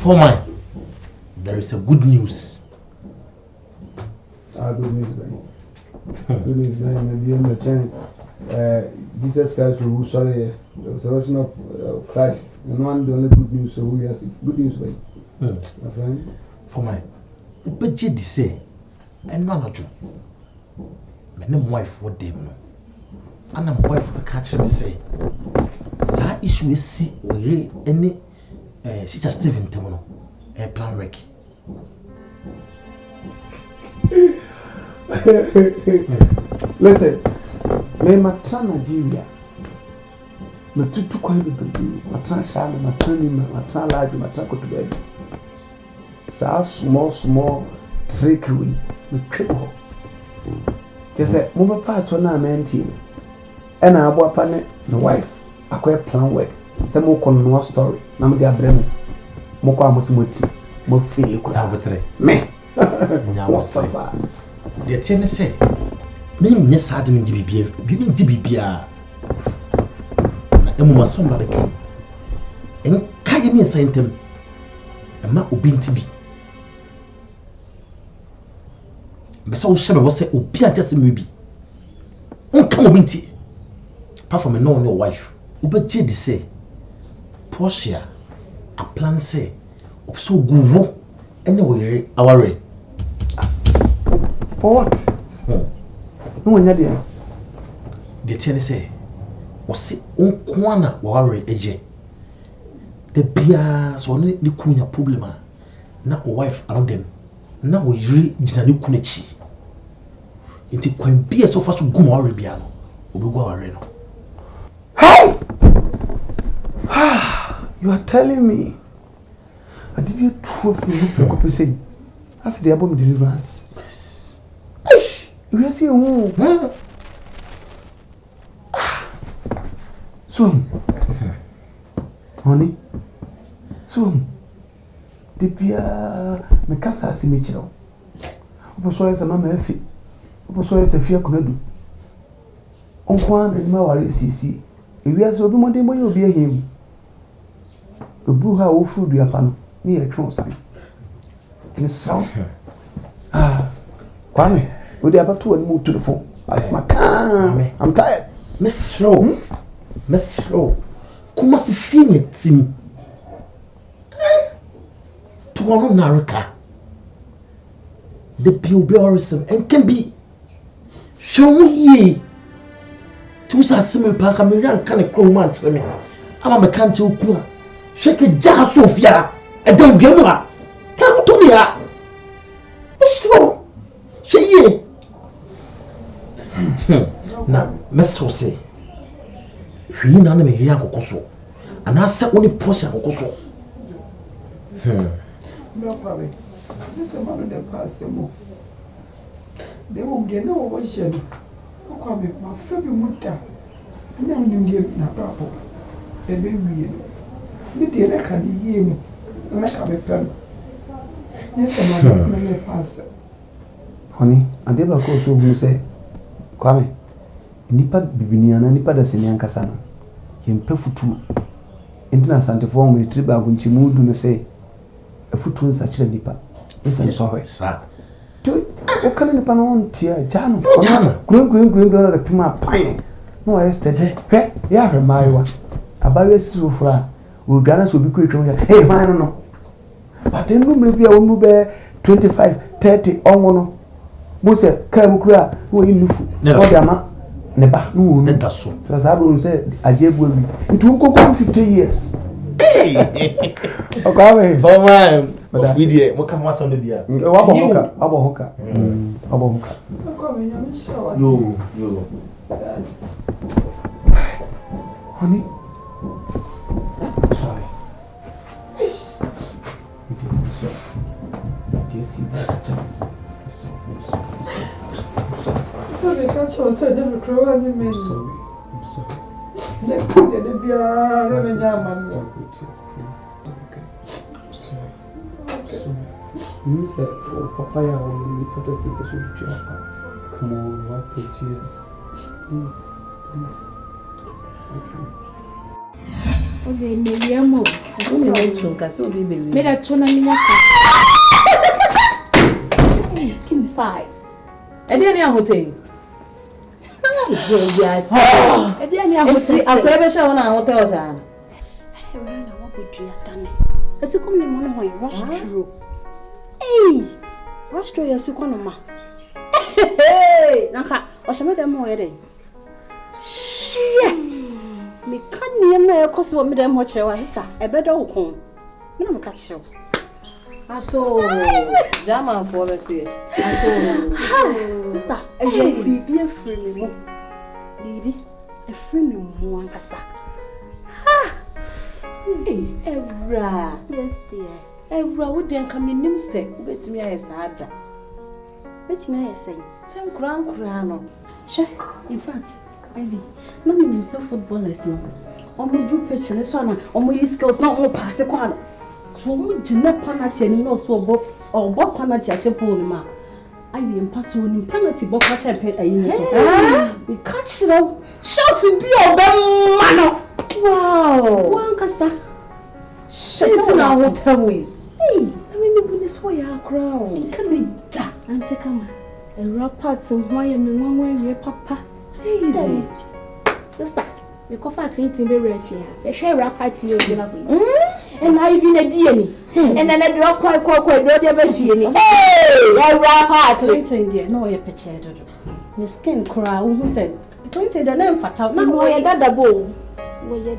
For mine, there is a good news. Good news, man. Good news, man. Maybe in the chain. Jesus Christ will sorry the resurrection of Christ. And one the only good news, so we have good news, man. My friend. For mine, but Jedi say, and none of you. My name wife what they know. And I'm wife will catch him say. Sa issue is see or any she just Stephen Temono a plan work. Listen, me matra Nigeria. Me tutu kwa hivi baby. Matra shamba, matra nima, matra laji, matra kutubedi. Sa small trickery. Me triple. Just say, mama pa na menti. And I bought pane the wife. I quite plan work. Some more no story. Na me dia breme. Mo kwa mosmoti. Mo feel ko have three. Me. What's up? The ten say. Me nyɛ saa de ne bibia. Bi ne bibia. Na emu maso mba beka. En ka ye ne sentem. Ama obi ntibi. Besa wo hyɛ wo sɛ obi antase me bi. Onka obi nti. Apart from no your wife. Obi Jedi say Portia a plan say so go anyway our what? No one there. The ten say was on corner worry AGYA. The beer so ni kunya problem na wife around them. Na we yiri gina ni kunechi. Inti kwan beer so fast go worry bia no. Obi go worry no. Hey! You are telling me. I did you truth me say that's the album deliverance. Yes. Eish! You are seeing who? Swim. Honey. Swim. The beer me casa si me chiro. Opo so esa mama efi. Opo so esa fia kunadu. Onkwa na ma ware sisi. Ewi aso obi mo de mo ye obi ehim. Obu ha wo fu du apa no. Ni e twon san. Ni so. Kwame, we dey about to move to the phone. I'm tired. Miss Flo. Miss Flo. Kuma si fini tim. Tuwano narika. The be orisem and can be show ye. Tu sa simi pa ka me ran kan kro man tire me. Ama me kan che oku a. Sheke ja Sofia. E dan biamu a. Ka to me a. Miss Flo. She ye. Na Miss Flo say. Hwi na na me hwi akokoso. Ana se oni Portia akokoso. No problem. This is one of the past more. They won't get no ocean. Kwame, my favorite mutter. Now you give na papa. The baby. Me dey like an yim. Like a pen. Yes, I'm not pass. Honey, I never go so who say Kwame. Nipa bibiniana nipa da senya nkasa no. Yempe futu. Intina sante fo mo triba agunchi mudu no say afutu nsachira nipa. Esa so ho. Sa. O kana nipa no ntia jano. Jano. Green da pima pan. No yesterday. Hwe ya hwe maiwa. Abawe siso fura. O gana so bi ko etwa ya. Hey man no. But enu mre bia o mu be 25 30 onwo no. Mo se ka mu kura wo yinufu. O de ama ne ba no wo Let us so. So sabro say ajebu wi. Ntu ko 50 years. Okay, for man. But we dey mo come once on the dia. Abo hoka. Yo. Honey. Sorry. So they can't show us the crow and the men. I'm sorry. Let the beer, never yaman. So, you said, oh, papaya, only put us in the soup. Come on, wipe your tears. Please. Okay. Okay, maybe I'm more. I don't know to cast will be baby. Made a tuna mina. Give me 5. I didn't hotel. Yes. I didn't I never show on our hotels. I ran a what you have done. As you come in one way, what's true? Hey, what's true? As you come, hey, Naka, what's your madam already? Me can't near my cost what madam watch your sister. A better home. No, catch you. I saw Jama for the sea. I saw sister, be a free me. Baby, a free me one cassa. Ha! Hey, Evra. Yes, dear. Evra wouldn't come in new step. Bet me I sad. Bet me I say, some crown. Sure, in fact, Ivy, not in himself footballers no. On my drew pitch and this one, on my skills, not more pass a corner. So much not penalty and no so bob or bob penalty at your pool. I be impossible in penalty bob catch a pet a year. We catch it out. Shout to be your man. Wow. One cassa. Shit in our hotel way. Hey, I mean, this way our crown. Come in, Jack, and take a man. A rap parts and why am I one way, papa? Easy. Sister, you could find painting the refugee. A share rap party of the and I even a DNA. And then I drop quite, don't ever feel me. Hey, a rap party. Clinton, dear, no, your picture. The skin crown, who said, Clinton, the name fatal. No, why that the bowl? Where you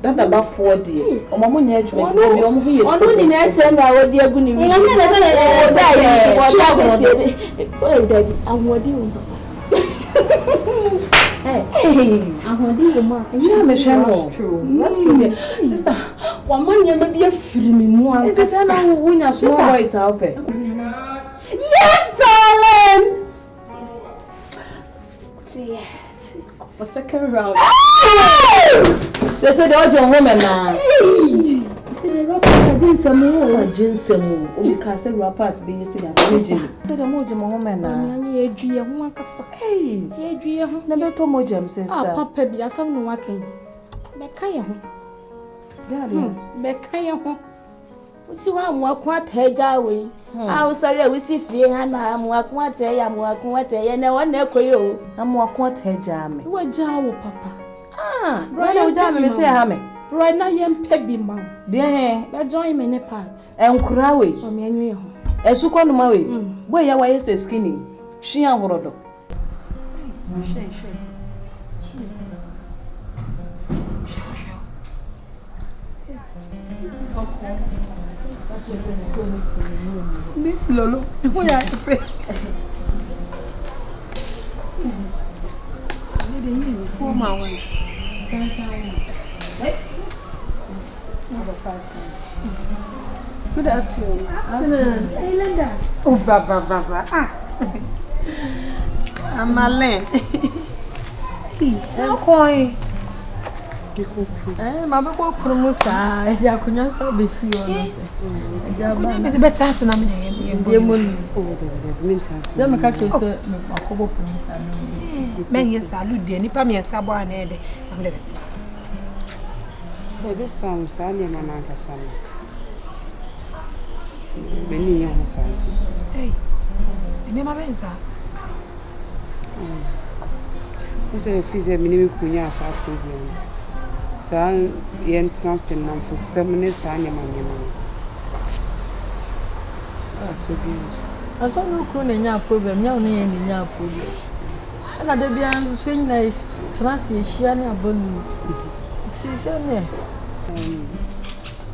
that about 4 days. Oh, Mamma, you are only nice and our dear Bunny. I'm what you, hey, I'm what you, ma. That's true. Sister, one man, you may be a free me one. It is a win a small voice out there. Yes, darling. For second round. They said the old woman now. Say the rapper ginseng. We can say rapper to be seen at the said the mojo woman now. Hey, never told Mojam sister. Papa be a son no working. Becaya. Daddy, Becaya. See what I'm walking hedge away. I was sorry we see fear and I'm walking what and I want to go. I'm walking hedge army. What jow, Papa? Right now, damn, say, Hammy. Right now, young Pebby, ma'am. Dear, but join many parts. And Kurawi, or me, as you call my way. Where you are is skinny. She and Rodo. Miss Lolo, where are you? For my wife. Good afternoon. Hey, Linda. Oh, Baba. I'm a land. I'm coy. My baby promoter. I could not be seen. It's a better than I'm men yes, salute the nipa me sabo anede. I'm let it. So this time, Sally and Anka Sally. Many young sons. Hey, and your mother. Who said if he's a minimum Kunya as our program? So, Yen Thompson, for 7 minutes, I am on that's so beautiful. I saw no crooning problem, no name problem. And I be on swing nice translation about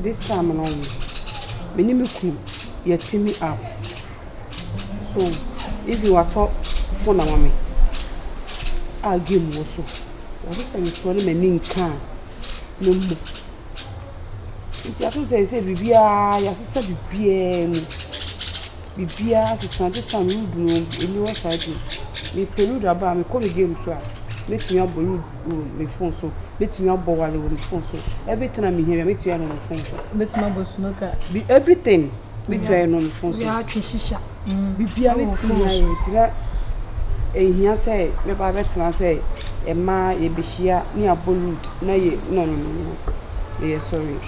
this time along, minimum crew, you team me up. So, if you are top for Nammy, I'll give you also. What is the 20 men can no more. It's a to say, Bibia, yes, said Bibia, this time you do in your side. Me peru about me call the game to make me up with phone so make me up while on the phone so every time I'm here, I make you on the phone so make my boss snooker be everything make you on the phone so yeah shisha Bibia with me and he say me ba better say e ma e bihia ni abolud na ye no Yeah, sorry.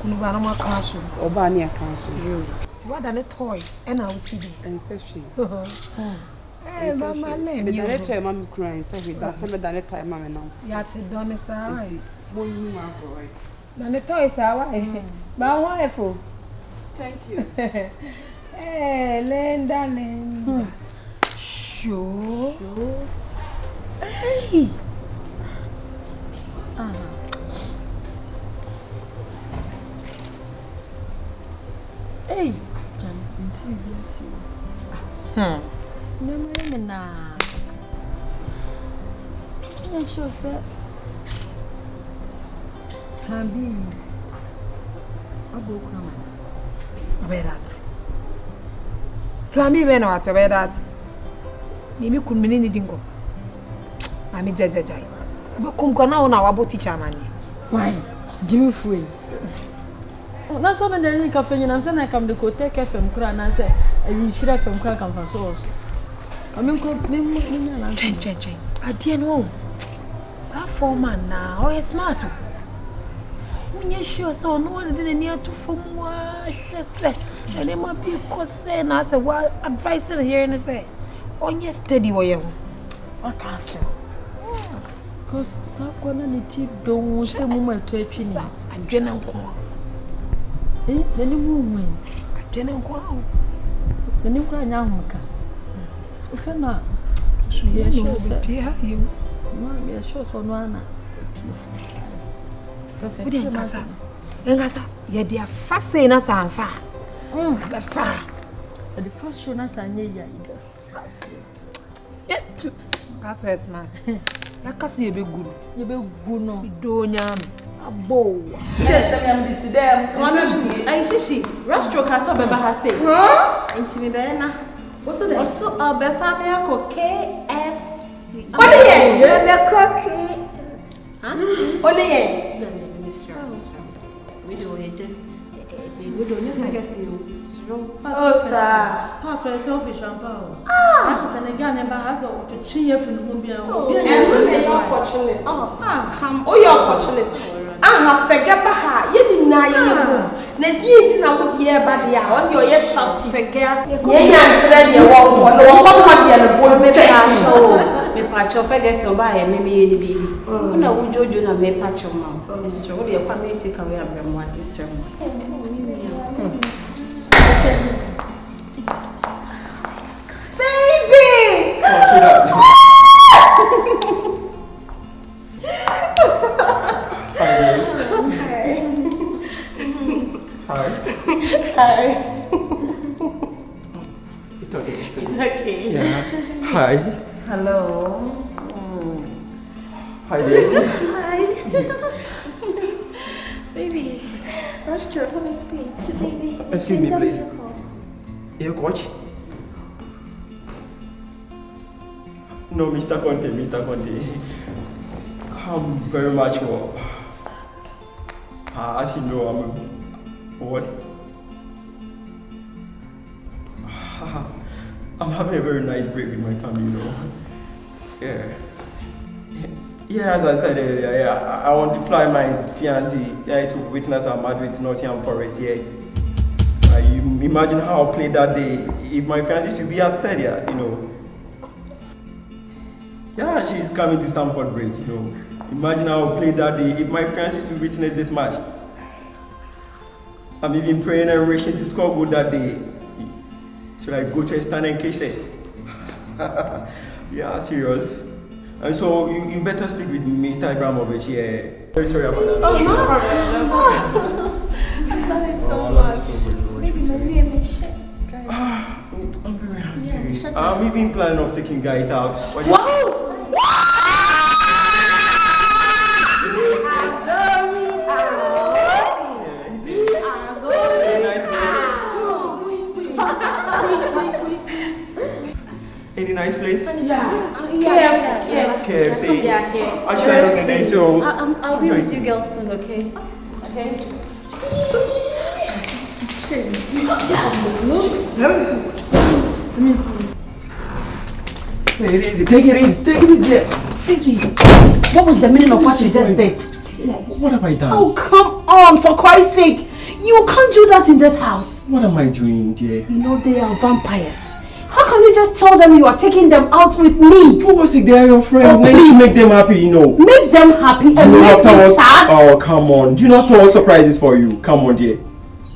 Kunubana ma cancel. Oba ni cancel. What an toy and I will see the ancestry. Eh, mama lem. Me dane toy mama crying so we that me dane toy mama now. Ya te done sa. Mo you ma for right. Dane toy sa wa. Ba wa efo. Thank you. Linda. Sure. Hey. Hey, Jan, until you see. No, nah. I'm sure, sir. Can be a book. About that. Plan B, man, what about that? Maybe could mean anything go. I mean, Judge. But come on, our boat teacher, man. Why? Jimmy Free. That's one of the cafe, and I'm saying I come to go take FM cran and say, and you should have from crack and for sauce. I mean, Change. I didn't know. That foreman now, or smart. When you're sure, so no one didn't near to form what she said, and it might be concerned as a while advising here and say, on your steady way. I can't say. Because someone don't say, moment to a penny. I general call. Eh, the new woman. I general call. The new cry now, Maka. If you're not, so yes, you. No, you're short on one. What is Gasa? Engasa, you're the first saying us and far. The first show us and ye, yet, Gasa is smart. I can see you be good. You be good, no, don't yam. A bow. Yes, I am this them. Come on, I see. Restaurant has a baby has said. Huh? Intimidana. What's the name? Also, a Befamia KFC. What are you? The cookie. Huh? What are you? We don't just. We don't I guess you. Oh, sir. Pass for selfish and power. As a Senegal member has to change from the movie. Oh, you're opportunist. Oh, you're opportunist. Ah, forget Baha. You didn't know you. Nadine, now with the air body on your yes, shouting. Forget. Yeah, answer your walk. No one can get a boy. Me patch of Fergus or buy a mimi baby. No, we Jojo and me patch of mouth. It's true. Your family take away a one this term. Baby! Hi. It's okay. It's okay. Yeah. Hi. Hello. Hi there. Hi. Baby, rush to have a seat. Baby. Excuse me, please. Your coach? No, Mr. Conte. I'm very much well. As you know, I'm what? I'm having a very nice break with my family, you know. Yeah, as I said earlier, I want to fly my fiancée to witness her marriage with Nottingham Forest, You imagine how I'll play that day if my fiancée should be at Stadia, you know. Yeah, she's coming to Stamford Bridge, you know. Imagine how I'll play that day if my fiancée should witness this match. I'm even praying and wishing to score goal that day. Should I go to a stand and kiss it? Yeah, serious. And so you better speak with Mr. Abramovich. Yeah. Very sorry about that. Oh, no problem. I love it so much. Maybe a mission. I'm very happy. Yeah, I'm even planning on taking guys out. Wow! Any nice place? Yeah. KFC. Yeah, KFC. Actually, so I'll be with you girls soon, okay? Okay. Very good. Take it easy. Baby, what was the meaning of what you just did? What have I done? Oh, come on, for Christ's sake. You can't do that in this house. What am I doing, dear? You know they are vampires. How can you just tell them you are taking them out with me? For what's sake, they are your friends. Oh, Let's make them happy, you know. Make them happy and make me sad? Oh, come on. Do you not want surprises for you? Come on, dear.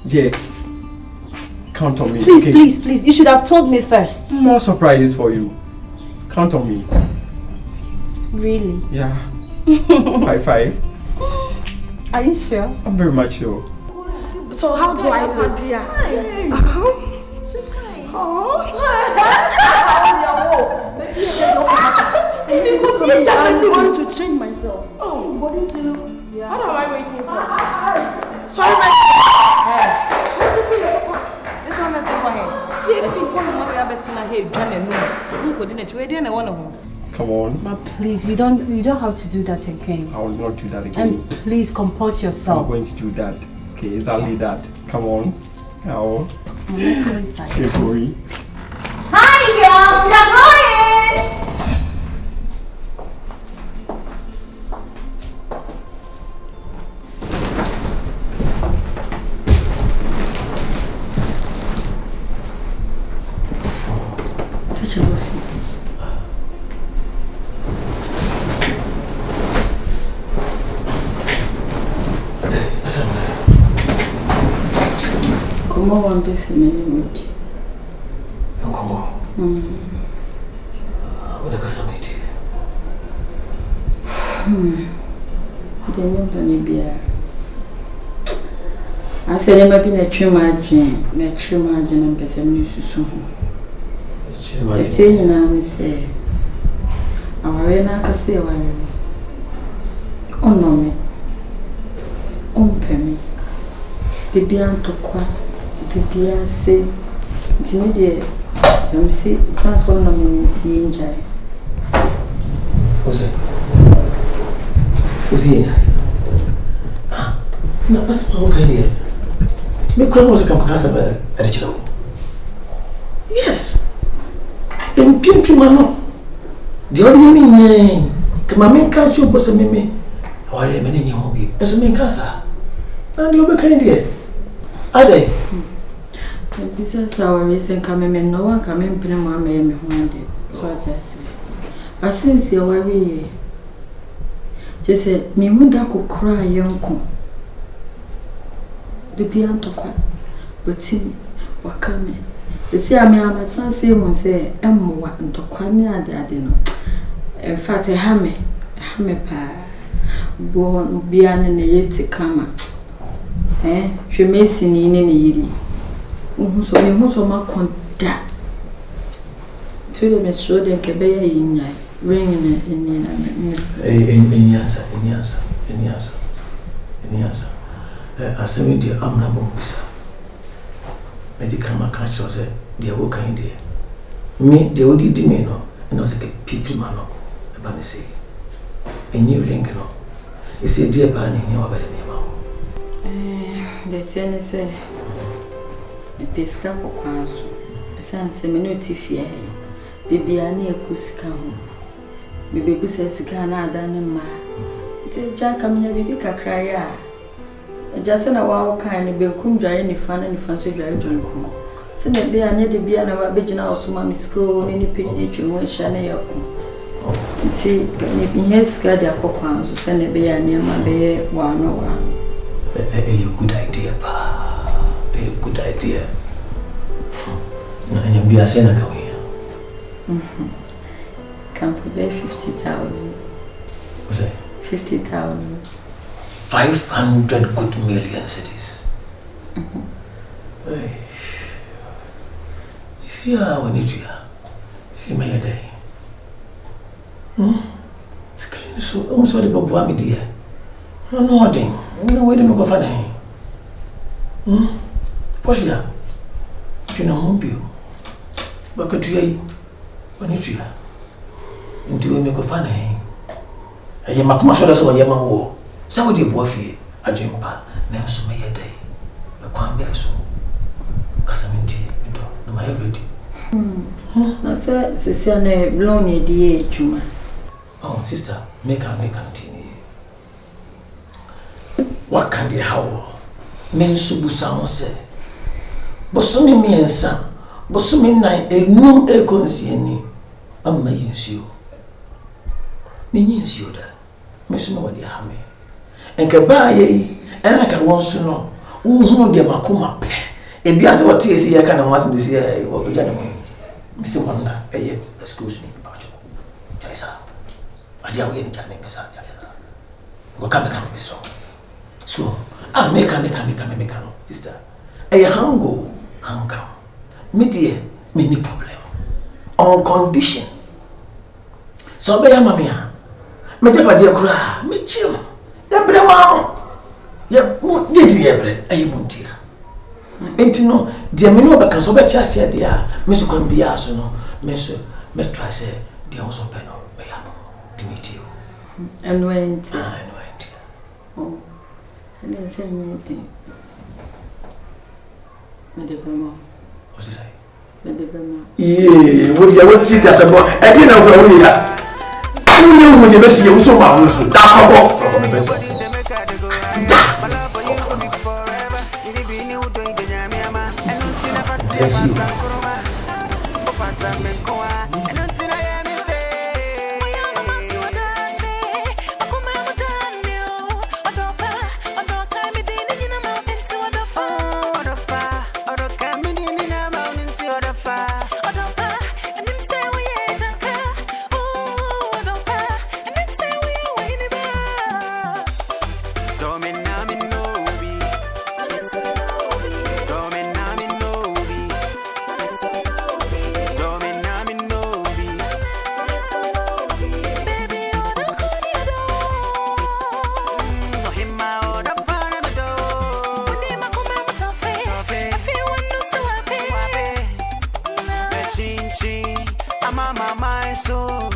Dear. Count on me. Please, okay? please. You should have told me first. More surprises for you. Count on me. Really? Yeah. High five. Are you sure? I'm very much sure. So how do I look? Nice. I want to change myself. Oh, what did you? Yeah. What am I waiting for? Sorry, my. This one is for him. The super money I bet in a head, who could in it, where didn't one of them. Come on. But please, you don't have to do that again. I will not do that again. And please comport yourself. I'm going to do that. Okay, exactly that. Come on. Now. Let's go inside. Okay, boy. Hi, girls. We're going. Come on, busy minute. Come on. What a casamity. The new bunny beer. I said, I'm having a true margin, and person news soon. It's in and say, our arena can say, oh no, me. Penny. The beyond to quack, the beyond say, it's immediate. I'm see, transform nominates the injury. Who's he? No, that's my idea. My grandma was a company original. Yes. In Pimpin Mano. The only name, come on, can't show was a meme. Why are many new hobby? As a main cancer. And you'll be kind here. Are they? The business our recent coming, no one coming, Pinama may me one day. So I say. But since you're worried, just said, me would could cry, young. The beyond to quack, but see what coming. The see, I mean, I'm at some same say, what and to quack near the dinner. In fact, a hammy pa. Born beyond in the yeti kama. She may see in any year. So you must have my contact. To the Miss Road and Cabaya in ya, ringing in answer. I said, dear, I'm not going to medical catch was a dear worker in there. Me, the old demon, and I was a people man, about to say. A new ring, you see, dear Barney, you are better than your mouth. The tenant say, a piscapo council, a sense a minute fear. The Biani a Pusca. Maybe Pussa's Cana than in my. Jack, I'm in a baby cry. Just an hour kind of be come dry any fun and fancy dry drink. So that they are near the Biana of Abidjan, also Mammy school, any pinch and one shiny. See, can you be here scared their coupons to send a bear near my bear 101? A good idea, pa. A good idea. And you'll be a senator here. Can pay 50,000. What's that? 50,000. 500 good million cities. Hey. You see how we need you. You see my day. So I'm sorry about Bami dear. I'm nothing. No way to go for anything. What's that? You know, you. But to you, when you are. Into a make of funny. I am a commercial as well, Yaman war. So would you boy I dream about now so my day. A quam bear so. Casaminti, no, my everything. That's a Cecilia Blonny, dear Juma. Oh, sister, make her continue. What can they how? Men subusa ho se. Bosumi miensa. Bosumi nan enu ekonsi ani. Amma yinsuo. Ni yinsuo da. Mesuma wadi ha me. Enka ba ye enaka wonso no. Uhunu de makoma pe. Ebi ase what ese ye kana wasem de se obeja ne mo. Bisi wonna eye excuse me bacho. Jaisa. Adi awo ye ni jane pesa jaisa. Go come so. So, make no. Sister, hanga. Me dear, me ni problem. On condition. So be ya mamia. Me je pa dia kura, me chim. Ya bre ma. Ya mu di bre, muntia. Enti no, dia me no be kan so be ti ase dia, me so kon bia so no. Me so me try say dia o so pe no, be ya no. Dimitio. Anwenti. Anwenti. Oh. And then say anything. Medebema. What's it say? Medebema. Yeah, what you see that's about. I didn't know where we are. I knew when you best you so much. That fuck from the best.